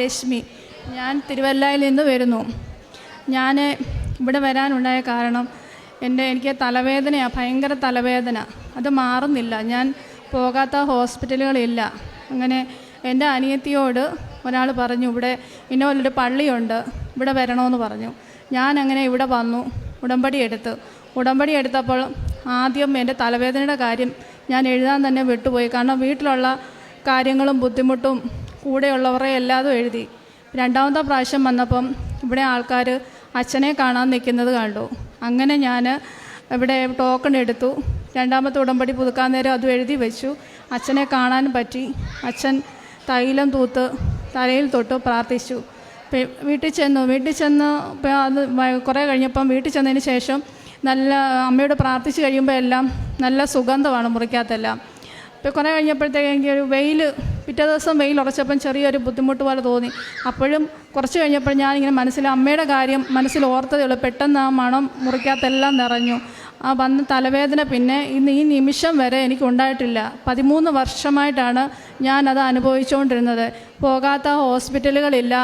രശ്മി. ഞാൻ തിരുവല്ലയിൽ നിന്ന് വരുന്നു. ഞാൻ ഇവിടെ വരാനുണ്ടായ കാരണം എനിക്ക് തലവേദനയാണ്, ഭയങ്കര തലവേദന. അത് മാറുന്നില്ല. ഞാൻ പോകാത്ത ഹോസ്പിറ്റലുകളില്ല. അങ്ങനെ എൻ്റെ അനിയത്തിയോട് ഒരാൾ പറഞ്ഞു, ഇവിടെ ഇന്നൊരു പള്ളിയുണ്ട്, ഇവിടെ വരണമെന്ന് പറഞ്ഞു. ഞാൻ അങ്ങനെ ഇവിടെ വന്നു, ഉടമ്പടി എടുത്തപ്പോൾ ആദ്യം എൻ്റെ തലവേദനയുടെ കാര്യം ഞാൻ എഴുതാൻ തന്നെ വിട്ടുപോയി. കാരണം വീട്ടിലുള്ള കാര്യങ്ങളും ബുദ്ധിമുട്ടും കൂടെയുള്ളവരെ എല്ലാതും എഴുതി. രണ്ടാമത്തെ പ്രാവശ്യം വന്നപ്പം ഇവിടെ ആൾക്കാർ അച്ഛനെ കാണാൻ നിൽക്കുന്നത് കണ്ടു. അങ്ങനെ ഞാൻ ഇവിടെ ടോക്കൺ എടുത്തു. രണ്ടാമത്തെ ഉടമ്പടി പുതുക്കാൻ നേരം അതും എഴുതി വെച്ചു. അച്ഛനെ കാണാൻ പറ്റി. അച്ഛൻ തൈലം തൂത്ത് തലയിൽ തൊട്ട് പ്രാർത്ഥിച്ചു. വീട്ടിൽ ചെന്ന് അത് കുറേ കഴിഞ്ഞപ്പം വീട്ടിൽ ചെന്നതിന് ശേഷം നല്ല അമ്മയോട് പ്രാർത്ഥിച്ച് കഴിയുമ്പോൾ എല്ലാം നല്ല സുഗന്ധമാണ് മുറിക്കകത്തെല്ലാം. ഇപ്പോൾ കുറേ കഴിഞ്ഞപ്പോഴത്തേക്ക് എനിക്കൊരു പിറ്റേ ദിവസം വെയിൽ ഉറച്ചപ്പം ചെറിയൊരു ബുദ്ധിമുട്ട് പോലെ തോന്നി. അപ്പോഴും കുറച്ച് കഴിഞ്ഞപ്പോൾ ഞാനിങ്ങനെ അമ്മയുടെ കാര്യം മനസ്സിൽ ഓർത്തതേ ഉള്ളൂ. പെട്ടെന്ന് ആ മണം മുറിക്കകത്തെല്ലാം നിറഞ്ഞു. ആ വന്ന തലവേദന പിന്നെ ഈ നിമിഷം വരെ എനിക്കുണ്ടായിട്ടില്ല. 13 വർഷമായിട്ടാണ് ഞാനത് അനുഭവിച്ചുകൊണ്ടിരുന്നത്. പോകാത്ത ഹോസ്പിറ്റലുകളില്ല,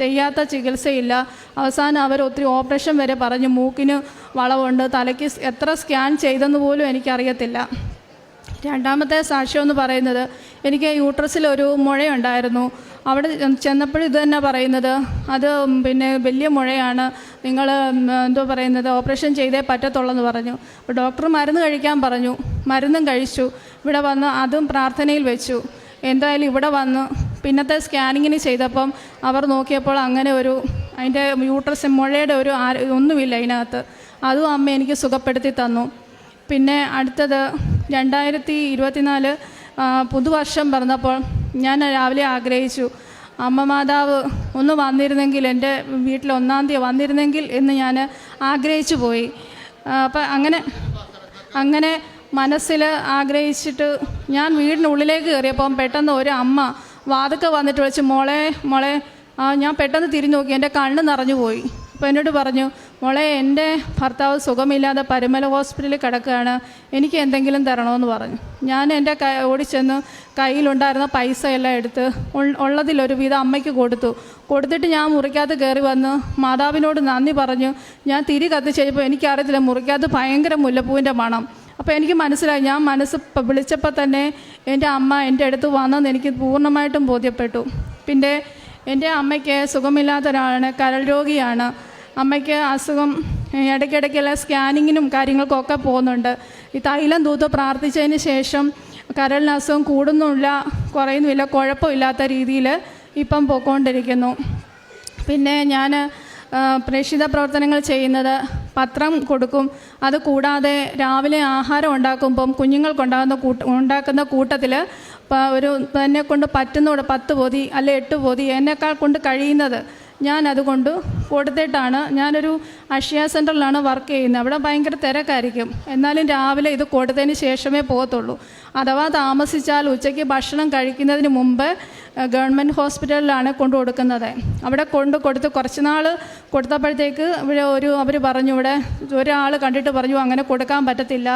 ചെയ്യാത്ത ചികിത്സയില്ല. അവസാനം അവർ ഒത്തിരി ഓപ്പറേഷൻ വരെ പറഞ്ഞു. മൂക്കിന് വളവുണ്ട്, തലയ്ക്ക് എത്ര സ്കാൻ ചെയ്തെന്ന് പോലും എനിക്കറിയത്തില്ല. രണ്ടാമത്തെ സാക്ഷ്യം എന്ന് പറയുന്നത്, എനിക്ക് യൂട്രസിലൊരു മുഴയുണ്ടായിരുന്നു. അവിടെ ചെന്നപ്പോഴും ഇത് തന്നെ പറയുന്നത്, അത് പിന്നെ വലിയ മുഴയാണ്, നിങ്ങൾ ഓപ്പറേഷൻ ചെയ്തേ പറ്റത്തുള്ളെന്ന് പറഞ്ഞു. അപ്പോൾ ഡോക്ടർ മരുന്ന് കഴിക്കാൻ പറഞ്ഞു. മരുന്നും കഴിച്ചു. ഇവിടെ വന്ന് അതും പ്രാർത്ഥനയിൽ വെച്ചു. എന്തായാലും ഇവിടെ വന്ന് പിന്നത്തെ സ്കാനിങ്ങിന് ചെയ്തപ്പം അവർ നോക്കിയപ്പോൾ അങ്ങനെ അതിൻ്റെ യൂട്രസ് മുഴയുടെ ഒന്നുമില്ല അതിനകത്ത്. അതും അമ്മ എനിക്ക് സുഖപ്പെടുത്തി തന്നു. പിന്നെ അടുത്തത് 2024 പുതുവർഷം പറഞ്ഞപ്പോൾ ഞാൻ രാവിലെ ആഗ്രഹിച്ചു, അമ്മ മാതാവ് ഒന്ന് വന്നിരുന്നെങ്കിൽ, എൻ്റെ വീട്ടിൽ 1-ാം തീയതി വന്നിരുന്നെങ്കിൽ എന്ന് ഞാൻ ആഗ്രഹിച്ചു പോയി. അപ്പം അങ്ങനെ മനസ്സിൽ ആഗ്രഹിച്ചിട്ട് ഞാൻ വീടിനുള്ളിലേക്ക് കയറിയപ്പം പെട്ടെന്ന് ഒരു അമ്മ വാതിൽക്കൽ വന്നിട്ട് വിളിച്ച്, മോളെ ഞാൻ പെട്ടെന്ന് തിരിഞ്ഞു നോക്കി, എൻ്റെ കണ്ണ് നിറഞ്ഞു പോയി. അപ്പോൾ എന്നോട് പറഞ്ഞു, മോളെ എൻ്റെ ഭർത്താവ് സുഖമില്ലാതെ പരുമല ഹോസ്പിറ്റലിൽ കിടക്കുകയാണ്, എനിക്ക് എന്തെങ്കിലും തരണമെന്ന് പറഞ്ഞു. ഞാൻ എൻ്റെ ഓടിച്ചെന്ന് കയ്യിലുണ്ടായിരുന്ന പൈസ എല്ലാം എടുത്ത് ഉള്ളതിലൊരു വിധം അമ്മയ്ക്ക് കൊടുത്തിട്ട് ഞാൻ മുറിക്കകത്ത് കയറി വന്ന് മാതാവിനോട് നന്ദി പറഞ്ഞു. ഞാൻ തിരി കത്തിച്ചപ്പോൾ എനിക്കറിയത്തില്ല, മുറിക്കകത്ത് ഭയങ്കര മുല്ലപ്പൂവിൻ്റെ മണം. അപ്പോൾ എനിക്ക് മനസ്സിലായി, ഞാൻ വിളിച്ചപ്പോൾ തന്നെ എൻ്റെ അമ്മ എൻ്റെ അടുത്ത് വന്നെന്ന് എനിക്ക് പൂർണ്ണമായിട്ടും ബോധ്യപ്പെട്ടു. പിന്നെ എൻ്റെ അമ്മയ്ക്ക് സുഖമില്ലാത്ത ഒരാളാണ്, കരൾ രോഗിയാണ്. അമ്മയ്ക്ക് അസുഖം ഇടയ്ക്കിടയ്ക്കുള്ള സ്കാനിങ്ങിനും കാര്യങ്ങൾക്കൊക്കെ പോകുന്നുണ്ട്. ഈ തൈലം തൂത്ത് പ്രാർത്ഥിച്ചതിന് ശേഷം കരളിന് അസുഖം കൂടുന്നുമില്ല, കുറയുന്നുമില്ല, കുഴപ്പമില്ലാത്ത രീതിയിൽ ഇപ്പം പോയിക്കൊണ്ടിരിക്കുന്നു. പിന്നെ ഞാൻ പ്രേക്ഷിത പ്രവർത്തനങ്ങൾ ചെയ്യുന്നത്, പത്രം കൊടുക്കും. അത് കൂടാതെ രാവിലെ ആഹാരം ഉണ്ടാക്കുമ്പം ഉണ്ടാക്കുന്ന കൂട്ടത്തിൽ എന്നെ കൊണ്ട് പറ്റുന്ന 10 പൊതി അല്ലെ 8 പൊതി എന്നേക്കാൾ കൊണ്ട് കഴിയുന്നത് ഞാൻ അതുകൊണ്ട് കൊടുത്തിട്ടാണ്. ഞാനൊരു അക്ഷയ സെൻറ്ററിലാണ് വർക്ക് ചെയ്യുന്നത്. അവിടെ ഭയങ്കര തിരക്കായിരിക്കും. എന്നാലും രാവിലെ ഇത് കൊടുത്തതിന് ശേഷമേ പോകത്തുള്ളൂ. അഥവാ താമസിച്ചാൽ ഉച്ചയ്ക്ക് ഭക്ഷണം കഴിക്കുന്നതിന് മുമ്പ് ഗവൺമെൻറ് ഹോസ്പിറ്റലിലാണ് കൊണ്ടു കൊടുക്കുന്നത്. അവിടെ കൊടുത്ത് കുറച്ച് നാൾ കൊടുത്തപ്പോഴത്തേക്ക് അവർ പറഞ്ഞു, ഇവിടെ ഒരാൾ കണ്ടിട്ട് പറഞ്ഞു, അങ്ങനെ കൊടുക്കാൻ പറ്റത്തില്ല,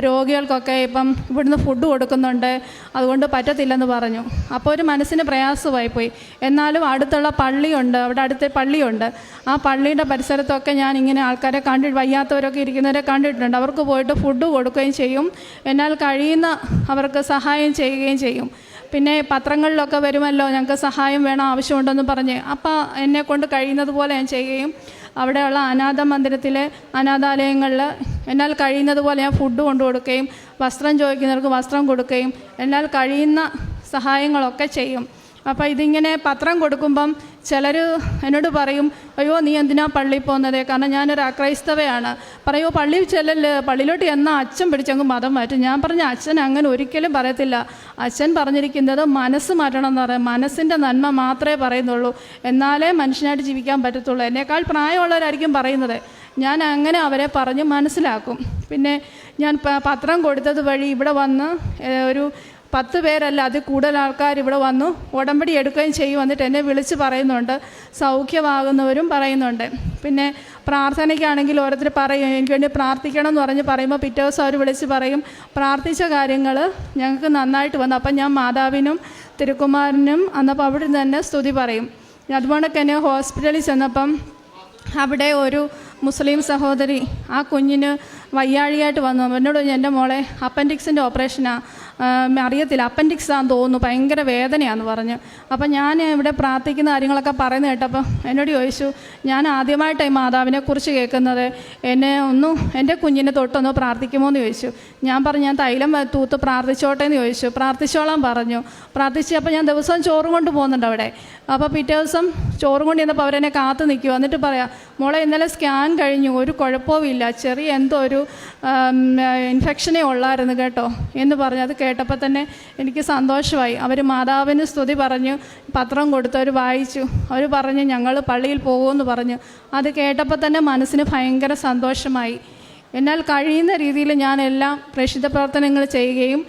രോഗികൾക്കൊക്കെ ഇപ്പം ഇവിടുന്ന് ഫുഡ് കൊടുക്കുന്നുണ്ട്, അതുകൊണ്ട് പറ്റത്തില്ലെന്ന് പറഞ്ഞു. അപ്പോൾ ഒരു മനസ്സിന് പ്രയാസമായിപ്പോയി. എന്നാലും അടുത്തുള്ള പള്ളിയുണ്ട്, അവിടെ അടുത്ത പള്ളിയുണ്ട്. ആ പള്ളിയുടെ പരിസരത്തൊക്കെ ഞാൻ ഇങ്ങനെ ആൾക്കാരെ വയ്യാത്തവരൊക്കെ ഇരിക്കുന്നവരെ കണ്ടിട്ടുണ്ട്. അവർക്ക് പോയിട്ട് ഫുഡ് കൊടുക്കുകയും ചെയ്യും, എന്നാൽ കഴിയുന്ന അവർക്ക് സഹായം ചെയ്യുകയും ചെയ്യും. പിന്നെ പത്രങ്ങളിലൊക്കെ വരുമല്ലോ, ഞങ്ങൾക്ക് സഹായം വേണം, ആവശ്യമുണ്ടെന്ന് പറഞ്ഞ്, അപ്പോൾ എന്നെക്കൊണ്ട് കഴിയുന്നത് പോലെ ഞാൻ ചെയ്യുകയും അവിടെയുള്ള അനാഥാലയങ്ങളിൽ എന്നാൽ കഴിയുന്നത് പോലെ ഞാൻ ഫുഡ് കൊണ്ടു കൊടുക്കുകയും വസ്ത്രം ചോദിക്കുന്നവർക്ക് വസ്ത്രം കൊടുക്കുകയും എന്നാൽ കഴിയുന്ന സഹായങ്ങളൊക്കെ ചെയ്യും. അപ്പോൾ ഇതിങ്ങനെ പത്രം കൊടുക്കുമ്പം ചിലർ എന്നോട് പറയും, അയ്യോ നീ എന്തിനാ പള്ളിയിൽ പോകുന്നത്? കാരണം ഞാനൊരു അക്രൈസ്തവയാണ്. പറയോ പള്ളിയിൽ ചെല്ലല്, പള്ളിയിലോട്ട് എന്നാൽ അച്ഛൻ പിടിച്ചങ്ങ് മതം മാറ്റും. ഞാൻ പറഞ്ഞ അച്ഛൻ അങ്ങനെ ഒരിക്കലും പറയത്തില്ല. അച്ഛൻ പറഞ്ഞിരിക്കുന്നത് മനസ്സ് മാറ്റണം എന്ന് പറയും. മനസ്സിൻ്റെ നന്മ മാത്രമേ പറയുന്നുള്ളൂ, എന്നാലേ മനുഷ്യനായിട്ട് ജീവിക്കാൻ പറ്റത്തുള്ളൂ. എന്നേക്കാൾ പ്രായമുള്ളവരായിരിക്കും പറയുന്നത്. ഞാൻ അങ്ങനെ അവരെ പറഞ്ഞ് മനസ്സിലാക്കും. പിന്നെ ഞാൻ പത്രം കൊടുത്തത് വഴി ഇവിടെ വന്ന് ഒരു 10 പേരല്ല അതിൽ കൂടുതൽ ആൾക്കാർ ഇവിടെ വന്നു ഉടമ്പടി എടുക്കുകയും ചെയ്യും. വന്നിട്ട് എന്നെ വിളിച്ച് പറയുന്നുണ്ട്, സൗഖ്യമാകുന്നവരും പറയുന്നുണ്ട്. പിന്നെ പ്രാർത്ഥനയ്ക്കാണെങ്കിൽ ഓരോരുത്തർ പറയും എനിക്ക് വേണ്ടി പ്രാർത്ഥിക്കണം എന്ന് പറഞ്ഞ് പറയുമ്പോൾ പിറ്റേ ദിവസം അവർ വിളിച്ച് പറയും പ്രാർത്ഥിച്ച കാര്യങ്ങൾ ഞങ്ങൾക്ക് നന്നായിട്ട് വന്നു. അപ്പം ഞാൻ മാതാവിനും തിരുക്കുമാരനും അന്നപ്പോൾ അവിടെ തന്നെ സ്തുതി പറയും. അതുകൊണ്ടൊക്കെ എന്നെ ഹോസ്പിറ്റലിൽ ചെന്നപ്പം അവിടെ ഒരു മുസ്ലിം സഹോദരി ആ കുഞ്ഞിന് വയ്യാഴികയായിട്ട് വന്നു. എന്നോട് എൻ്റെ മോളെ അപ്പൻഡിക്സിൻ്റെ ഓപ്പറേഷനാണ്, അറിയത്തില്ല അപ്പൻഡിക്സ് ആണെന്ന് തോന്നുന്നു, ഭയങ്കര വേദനയാണെന്ന് പറഞ്ഞു. അപ്പം ഞാൻ ഇവിടെ പ്രാർത്ഥിക്കുന്ന കാര്യങ്ങളൊക്കെ പറയുന്നത് കേട്ടപ്പോൾ എന്നോട് ചോദിച്ചു, ഞാൻ ആദ്യമായിട്ടാണ് ഈ മാതാവിനെക്കുറിച്ച് കേൾക്കുന്നത്, എന്നെ എൻ്റെ കുഞ്ഞിനെ തൊട്ടൊന്ന് പ്രാർത്ഥിക്കുമോ എന്ന് ചോദിച്ചു. ഞാൻ പറഞ്ഞു ഞാൻ തൈലം തൂത്ത് പ്രാർത്ഥിച്ചോട്ടെ എന്ന് ചോദിച്ചു. പ്രാർത്ഥിച്ചോളാൻ പറഞ്ഞു. പ്രാർത്ഥിച്ചപ്പോൾ ഞാൻ ദിവസവും ചോറും കൊണ്ട് പോകുന്നുണ്ട് അവിടെ. അപ്പോൾ പിറ്റേ ദിവസം ചോറും കൊണ്ട് ചെന്നപ്പോൾ അവരെന്നെ കാത്തു നിൽക്കുക. എന്നിട്ട് പറയാം, മോളെ ഇന്നലെ സ്കാൻ കഴിഞ്ഞു, ഒരു കുഴപ്പവുമില്ല, ചെറിയ എന്തോ ഒരു ഇൻഫെക്ഷനേ ഉള്ളായിരുന്നു കേട്ടോ എന്ന് പറഞ്ഞു. അത് കേട്ടപ്പോൾ തന്നെ എനിക്ക് സന്തോഷമായി. അവർ മാതാവിന് സ്തുതി പറഞ്ഞു, പത്രം കൊടുത്ത് അവർ വായിച്ചു. അവർ പറഞ്ഞു ഞങ്ങൾ പള്ളിയിൽ പോകുമെന്ന് പറഞ്ഞു. അത് കേട്ടപ്പോൾ തന്നെ മനസ്സിന് ഭയങ്കര സന്തോഷമായി. എന്നാൽ കഴിയുന്ന രീതിയിൽ ഞാൻ എല്ലാം പ്രേക്ഷിത പ്രവർത്തനങ്ങൾ ചെയ്യുകയും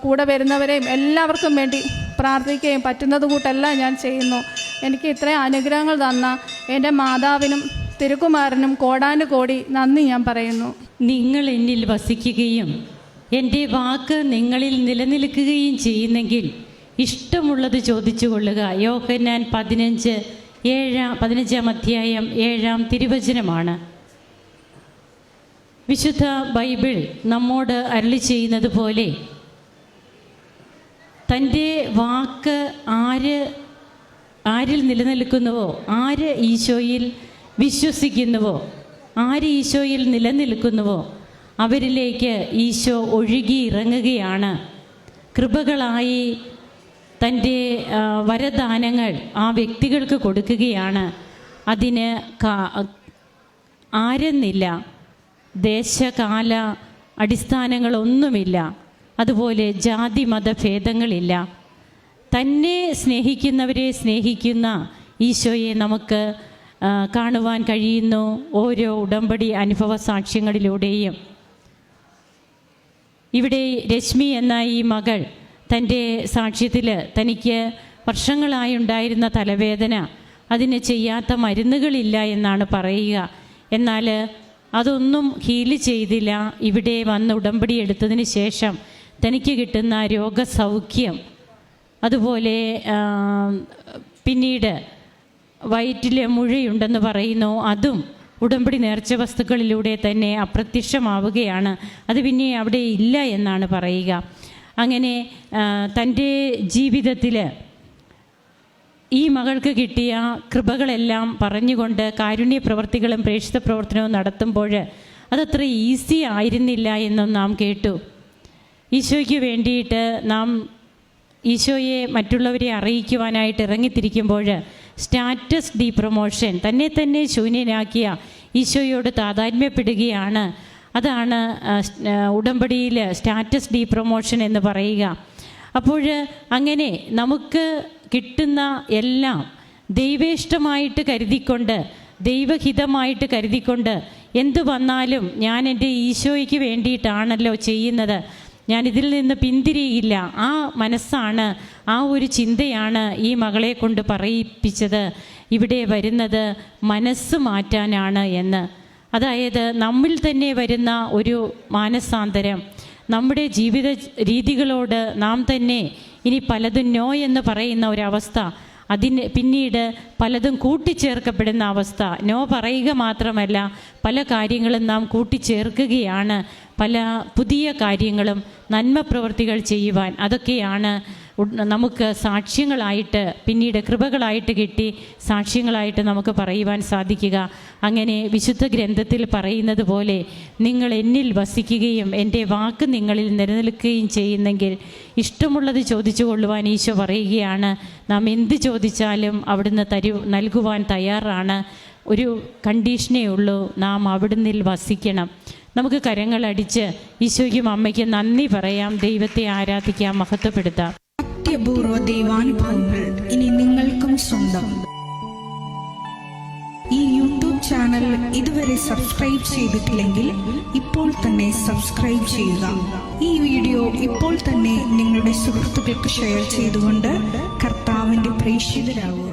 കൂടെ വരുന്നവരെയും എല്ലാവർക്കും വേണ്ടി പ്രാർത്ഥിക്കുകയും പറ്റുന്നത് കൂട്ടെല്ലാം ഞാൻ ചെയ്യുന്നു. എനിക്ക് ഇത്രയും അനുഗ്രഹങ്ങൾ തന്ന എൻ്റെ മാതാവിനും തിരുക്കുമാരനും കോടാനുകോടി നന്ദി ഞാൻ പറയുന്നു. നിങ്ങൾ എന്നിൽ വസിക്കുകയും എൻ്റെ വാക്ക് നിങ്ങളിൽ നിലനിൽക്കുകയും ചെയ്യുന്നെങ്കിൽ ഇഷ്ടമുള്ളത് ചോദിച്ചു കൊള്ളുക. യോഹന്നാൻ 15-7 അധ്യായം 7 തിരുവചനമാണ്. വിശുദ്ധ ബൈബിൾ നമ്മോട് അരുളി ചെയ്യുന്നത് പോലെ തൻ്റെ വാക്ക് ആരിൽ നിലനിൽക്കുന്നുവോ, ആര് ഈശോയിൽ വിശ്വസിക്കുന്നുവോ, ആര് ഈശോയിൽ നിലനിൽക്കുന്നുവോ അവരിലേക്ക് ഈശോ ഒഴുകി ഇറങ്ങുകയാണ്. കൃപകളായി തൻ്റെ വരദാനങ്ങൾ ആ വ്യക്തികൾക്ക് കൊടുക്കുകയാണ്. അതിന് ആരെന്നില്ല, ദേശകാല അടിസ്ഥാനങ്ങളൊന്നുമില്ല, അതുപോലെ ജാതി മതഭേദങ്ങളില്ല. തന്നെ സ്നേഹിക്കുന്നവരെ സ്നേഹിക്കുന്ന ഈശോയെ നമുക്ക് കാണുവാൻ കഴിയുന്നു ഓരോ ഉടമ്പടി അനുഭവ സാക്ഷ്യങ്ങളിലൂടെയും. ഇവിടെ രശ്മി എന്ന ഈ മകൾ തൻ്റെ സാക്ഷ്യത്തിൽ തനിക്ക് വർഷങ്ങളായുണ്ടായിരുന്ന തലവേദന, അതിന് ചെയ്യാത്ത മരുന്നുകളില്ല എന്നാണ് പറയുക. എന്നാൽ അതൊന്നും ഹീല് ചെയ്തില്ല. ഇവിടെ വന്ന് ഉടമ്പടി എടുത്തതിന് ശേഷം തനിക്ക് കിട്ടുന്ന രോഗസൗഖ്യം, അതുപോലെ പിന്നീട് വയറ്റിൽ മുഴയുണ്ടെന്ന് പറയുന്നു, അതും ഉടമ്പടി നേർച്ച വസ്തുക്കളിലൂടെ തന്നെ അപ്രത്യക്ഷമാവുകയാണ്. അത് പിന്നെ അവിടെ ഇല്ല എന്നാണ് പറയുക. അങ്ങനെ തൻ്റെ ജീവിതത്തിൽ ഈ മകൾക്ക് കിട്ടിയ കൃപകളെല്ലാം പറഞ്ഞുകൊണ്ട് കാരുണ്യ പ്രവർത്തികളും പ്രേക്ഷിത പ്രവർത്തനവും നടത്തുമ്പോൾ അതത്ര ഈസി ആയിരുന്നില്ല എന്നും നാം കേട്ടു. ഈശോയ്ക്ക് വേണ്ടിയിട്ട് നാം ഈശോയെ മറ്റുള്ളവരെ അറിയിക്കുവാനായിട്ട് ഇറങ്ങിത്തിരിക്കുമ്പോൾ സ്റ്റാറ്റസ് ഡി പ്രൊമോഷൻ, തന്നെ ശൂന്യനാക്കിയ ഈശോയോട് താതാത്മ്യപ്പെടുകയാണ്. അതാണ് ഉടമ്പടിയിൽ സ്റ്റാറ്റസ് ഡി പ്രൊമോഷൻ എന്ന് പറയുക. അപ്പോൾ അങ്ങനെ നമുക്ക് കിട്ടുന്ന എല്ലാം ദൈവേഷ്ടമായിട്ട് കരുതിക്കൊണ്ട്, ദൈവഹിതമായിട്ട് കരുതിക്കൊണ്ട്, എന്തു വന്നാലും ഞാൻ എൻ്റെ ഈശോയ്ക്ക് വേണ്ടിയിട്ടാണല്ലോ ചെയ്യുന്നത്, ഞാനിതിൽ നിന്ന് പിന്തിരിയില്ല, ആ മനസ്സാണ്, ആ ഒരു ചിന്തയാണ് ഈ മകളെ കൊണ്ട് പറയിപ്പിച്ചത് ഇവിടെ വരുന്നത് മനസ്സ് മാറ്റാനാണ് എന്ന്. അതായത് നമ്മിൽ തന്നെ വരുന്ന ഒരു മാനസാന്തരം, നമ്മുടെ ജീവിത രീതികളോട് നാം തന്നെ ഇനി പലതും നോ എന്ന് പറയുന്ന ഒരവസ്ഥ, അതിന് പിന്നീട് പലതും കൂട്ടിച്ചേർക്കപ്പെടുന്ന അവസ്ഥ. നോ പറയുക മാത്രമല്ല, പല കാര്യങ്ങളും നാം കൂട്ടിച്ചേർക്കുകയാണ്, പല പുതിയ കാര്യങ്ങളും നന്മ പ്രവൃത്തികൾ ചെയ്യുവാൻ. അതൊക്കെയാണ് നമുക്ക് സാക്ഷ്യങ്ങളായിട്ട് പിന്നീട് കൃപകളായിട്ട് കിട്ടി സാക്ഷ്യങ്ങളായിട്ട് നമുക്ക് പറയുവാൻ സാധിക്കുക. അങ്ങനെ വിശുദ്ധ ഗ്രന്ഥത്തിൽ പറയുന്നത് പോലെ നിങ്ങൾ എന്നിൽ വസിക്കുകയും എൻ്റെ വാക്ക് നിങ്ങളിൽ നിലനിൽക്കുകയും ചെയ്യുന്നെങ്കിൽ ഇഷ്ടമുള്ളത് ചോദിച്ചു കൊള്ളുവാൻ ഈശോ പറയുകയാണ്. നാം എന്ത് ചോദിച്ചാലും അവിടുന്ന് നൽകുവാൻ തയ്യാറാണ്. ഒരു കണ്ടീഷനേ ഉള്ളൂ, നാം അവിടുന്നിൽ വസിക്കണം. നമുക്ക് കരങ്ങളടിച്ച് ഈശോയ്ക്കും അമ്മയ്ക്കും നന്ദി പറയാം, ദൈവത്തെ ആരാധിക്കാം, മഹത്വപ്പെടുത്താം. അത്യപൂർവ ദൈവാനുഭവങ്ങൾ ഇനി നിങ്ങൾക്കും സ്വന്തം. ഈ യൂട്യൂബ് ചാനൽ ഇതുവരെ സബ്സ്ക്രൈബ് ചെയ്തിട്ടില്ലെങ്കിൽ ഇപ്പോൾ തന്നെ സബ്സ്ക്രൈബ് ചെയ്യുക. ഈ വീഡിയോ ഇപ്പോൾ തന്നെ നിങ്ങളുടെ സുഹൃത്തുക്കൾക്ക് ഷെയർ ചെയ്തുകൊണ്ട് കർത്താവിന്റെ പ്രേക്ഷിതരാകുക.